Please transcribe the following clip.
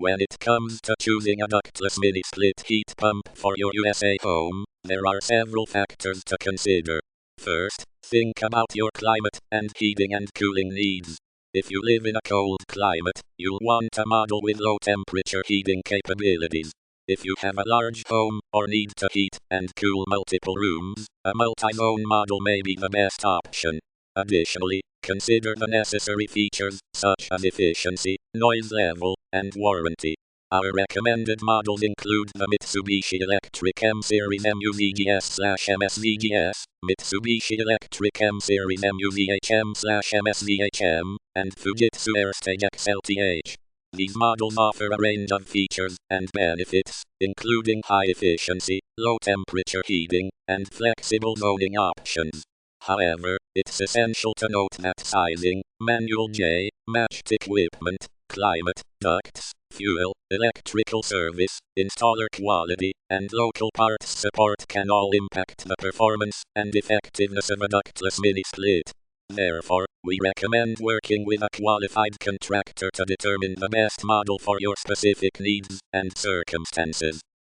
When it comes to choosing a ductless mini-split heat pump for your USA home, there are several factors to consider. First, think about your climate and heating and cooling needs. If you live in a cold climate, you'll want a model with low temperature heating capabilities. If you have a large home or need to heat and cool multiple rooms, a multi-zone model may be the best option. Additionally, consider the necessary features such as efficiency, noise level, and warranty. Our recommended models include the Mitsubishi Electric M-Series MUVGS/MSVGS, Mitsubishi Electric M-Series MUVHM/MSVHM, and Fujitsu Airstag XLTH. These models offer a range of features and benefits, including high efficiency, low temperature heating, and flexible zoning options. However, it's essential to note that sizing, manual J, matched equipment, climate, ducts, fuel, electrical service, installer quality, and local parts support can all impact the performance and effectiveness of a ductless mini-split. Therefore, we recommend working with a qualified contractor to determine the best model for your specific needs and circumstances.